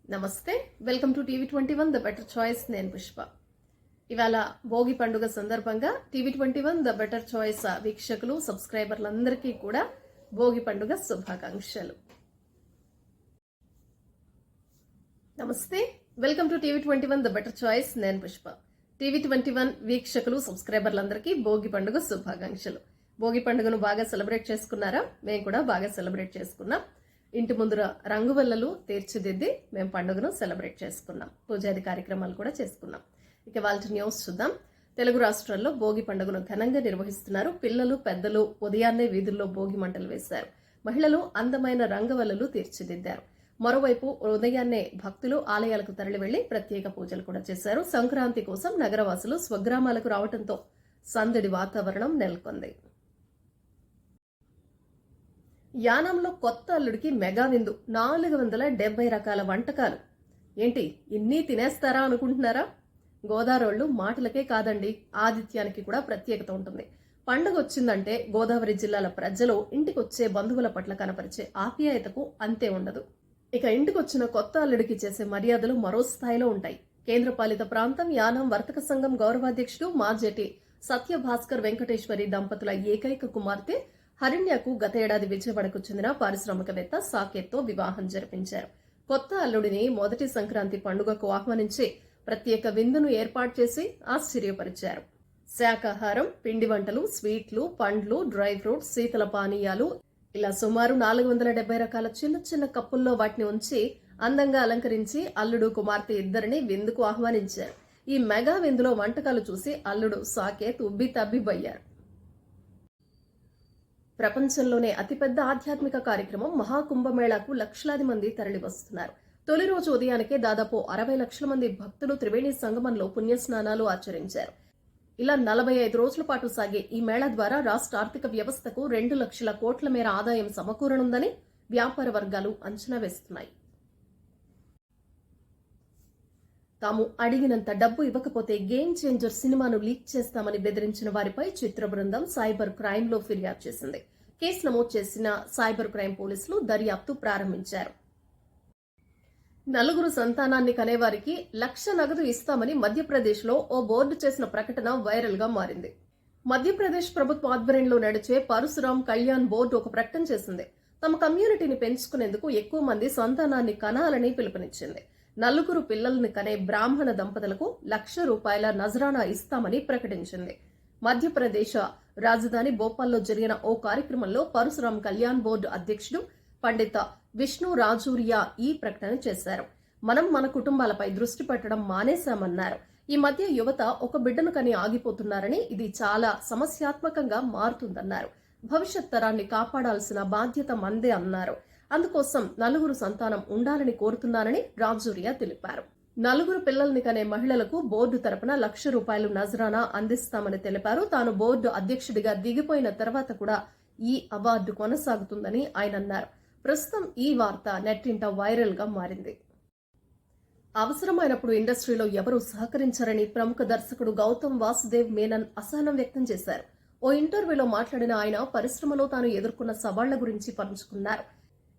నమస్తే, welcome to TV21 the better choice. నేను పుష్ప. ఇవాళ భోగి పండుగ సందర్భంగా TV21 ద బెటర్ చాయిస్ వీక్షకులు సబ్స్క్రైబర్లందరికీ కూడా భోగి పండుగ శుభాకాంక్షలు. నమస్తే, welcome to TV21 the better choice. నేను పుష్ప. TV21 వీక్షకులు సబ్స్క్రైబర్లందరికీ భోగి పండుగ శుభాకాంక్షలు. భోగి పండుగను బాగా సెలబ్రేట్ చేసుకున్నారా? మేము కూడా బాగా సెలబ్రేట్ చేసుకున్నాం. ఇంటి ముందర రంగువల్లలు తీర్చిదిద్ది మేము పండుగను సెలబ్రేట్ చేసుకున్నాం. పూజాది కార్యక్రమాలు కూడా చేసుకున్నాం. ఇక వాళ్ళ న్యూస్ చూద్దాం. తెలుగు రాష్ట్రాల్లో భోగి పండుగను ఘనంగా నిర్వహిస్తున్నారు. పిల్లలు పెద్దలు ఉదయాన్నే వీధుల్లో భోగి మంటలు వేశారు. మహిళలు అందమైన రంగవల్లలు తీర్చిదిద్దారు. మరోవైపు ఉదయాన్నే భక్తులు ఆలయాలకు తరలి వెళ్లి ప్రత్యేక పూజలు కూడా చేశారు. సంక్రాంతి కోసం నగరవాసులు స్వగ్రామాలకు రావడంతో సందడి వాతావరణం నెలకొంది. యానంలో కొత్త అల్లుడికి మెగా విందు. 470 రకాల వంటకాలు. ఏంటి ఇన్ని తినేస్తారా అనుకుంటున్నారా? గోదావరోళ్లు మాటలకే కాదండి, ఆతిథ్యానికి కూడా ప్రత్యేకత ఉంటుంది. పండుగ వచ్చిందంటే గోదావరి జిల్లాల ప్రజలు ఇంటికొచ్చే బంధువుల పట్ల కనపరిచే ఆప్యాయతకు అంతే ఉండదు. ఇక ఇంటికొచ్చిన కొత్త అల్లుడికి చేసే మర్యాదలు మరో స్థాయిలో ఉంటాయి. కేంద్రపాలిత ప్రాంతం యానం వర్తక సంఘం గౌరవాధ్యక్షుడు మాజేటి సత్యభాస్కర్ వెంకటేశ్వరి దంపతుల ఏకైక కుమార్తె హరిణ్యకు గత ఏడాది విజయవాడకు చెందిన పారిశ్రామికవేత్త సాకేత్తో వివాహం జరిపించారు. కొత్త అల్లుడిని మొదటి సంక్రాంతి పండుగకు ఆహ్వానించి ప్రత్యేక విందును ఏర్పాటు చేసి ఆశ్చర్యపరిచారు. శాకాహారం, పిండి వంటలు, స్వీట్లు, పండ్లు, డ్రై ఫ్రూట్స్, శీతల పానీయాలు ఇలా సుమారు 470 రకాల చిన్న చిన్న కప్పుల్లో వాటిని ఉంచి అందంగా అలంకరించి అల్లుడు కుమార్తె ఇద్దరిని విందుకు ఆహ్వానించారు. ఈ మెగా విందులో వంటకాలు చూసి అల్లుడు సాకేత్ ఉబ్బి తబ్బిబ్బయ్యారు. ప్రపంచంలోనే అతిపెద్ద ఆధ్యాత్మిక కార్యక్రమం మహాకుంభమేళాకు లక్షలాది మంది తరలివస్తున్నారు. తొలి రోజు ఉదయానికే దాదాపు 60 లక్షల మంది భక్తులు త్రివేణి సంగమంలో పుణ్యస్నానాలు ఆచరించారు. ఇలా 45 రోజుల పాటు సాగే ఈ మేళా ద్వారా రాష్ట్ర ఆర్థిక వ్యవస్థకు 2 లక్షల కోట్ల మేర ఆదాయం సమకూరనుందని వ్యాపార వర్గాలు అంచనా వేస్తున్నాయి. తాము అడిగినంత డబ్బు ఇవ్వకపోతే గేమ్ చేంజర్ సినిమాను లీక్ చేస్తామని బెదిరించిన వారిపై చిత్ర బృందం సైబర్ క్రైమ్ లో ఫిర్యాదు చేసింది. కేసు నమోదు చేసిన సైబర్ క్రైమ్ పోలీసులు దర్యాప్తు ప్రారంభించారు. 4 సంతానాన్ని కనేవారికి 1,00,000 నగదు ఇస్తామని మధ్యప్రదేశ్ లో ఓ బోర్డు చేసిన ప్రకటన వైరల్ గా మారింది. మధ్యప్రదేశ్ ప్రభుత్వ ఆధ్వర్యంలో నడిచే పరశురాం కళ్యాణ్ బోర్డు ఒక ప్రకటన చేసింది. తమ కమ్యూనిటీని పెంచుకునేందుకు ఎక్కువ మంది సంతానాన్ని కనాలని పిలుపునిచ్చింది. 4 పిల్లల్ని కనే బ్రాహ్మణ దంపతులకు 1,00,000 రూపాయల నజరానా ఇస్తామని ప్రకటించింది. మధ్యప్రదేశ్ రాజధాని భోపాల్లో జరిగిన ఓ కార్యక్రమంలో పరశురాం కళ్యాణ్ బోర్డు అధ్యక్షుడు పండిత విష్ణు రాజూరియా ఈ ప్రకటన చేశారు. మనం మన కుటుంబాలపై దృష్టి పెట్టడం మానేశామన్నారు. ఈ మధ్య యువత ఒక బిడ్డను కని ఆగిపోతున్నారని, ఇది చాలా సమస్యాత్మకంగా మారుతుందన్నారు. భవిష్యత్ తరాన్ని కాపాడాల్సిన బాధ్యత మందే అన్నారు. అందుకోసం 4 సంతానం ఉండాలని కోరుతున్నానని రాజూరియా తెలిపారు. 4 పిల్లల్ని కనే మహిళలకు బోర్డు తరపున 1,00,000 రూపాయలు నజరానా అందిస్తామని తెలిపారు. తాను బోర్డు అధ్యక్షుడిగా దిగిపోయిన తర్వాత కూడా ఈ అవార్డు కొనసాగుతుందని ఆయన అన్నారు. ప్రస్తుతం ఈ వార్త నెట్టింట వైరల్ గా మారింది. అవసరమైనప్పుడు ఇండస్ట్రీలో ఎవరూ సహకరించారని ప్రముఖ దర్శకుడు గౌతమ్ వాసుదేవ్ మేనన్ అసహనం వ్యక్తం చేశారు. ఓ ఇంటర్వ్యూలో మాట్లాడిన ఆయన పరిశ్రమలో తాను ఎదుర్కొన్న సవాళ్ల గురించి పంచుకున్నారు.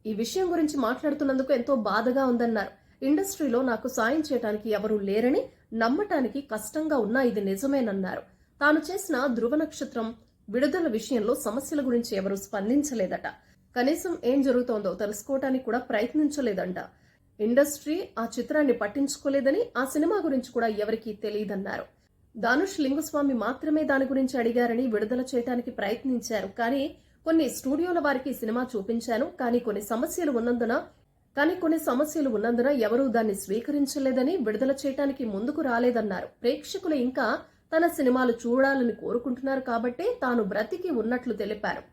ఈ విషయం గురించి మాట్లాడుతున్నందుకు ఎంతో బాధగా ఉందన్నారు. ఇండస్ట్రీలో నాకు సాయం చేయడానికి ఎవరూ లేరని, నమ్మటానికి కష్టంగా ఉన్నా ఇది నిజమేనన్నారు. తాను చేసిన ధృవ నక్షత్రం విడుదల విషయంలో సమస్యల గురించి ఎవరూ స్పందించలేదట. కనీసం ఏం జరుగుతోందో తెలుసుకోవటానికి కూడా ప్రయత్నించలేదంట. ఇండస్ట్రీ ఆ చిత్రాన్ని పట్టించుకోలేదని, ఆ సినిమా గురించి కూడా ఎవరికీ తెలియదన్నారు. ధనుష్ లింగుస్వామి మాత్రమే దాని గురించి అడిగారని, విడుదల చేయడానికి ప్రయత్నించారు, కానీ కొన్ని స్టూడియోల వారికి సినిమా చూపించాను, కానీ కొన్ని సమస్యలు ఉన్నందున ఎవరూ దాన్ని స్వీకరించలేదని, విడుదల చేయడానికి ముందుకు రాలేదన్నారు. ప్రేక్షకులు ఇంకా తన సినిమాలు చూడాలని కోరుకుంటున్నారు కాబట్టే తాను బ్రతికి ఉన్నట్లు తెలిపారు.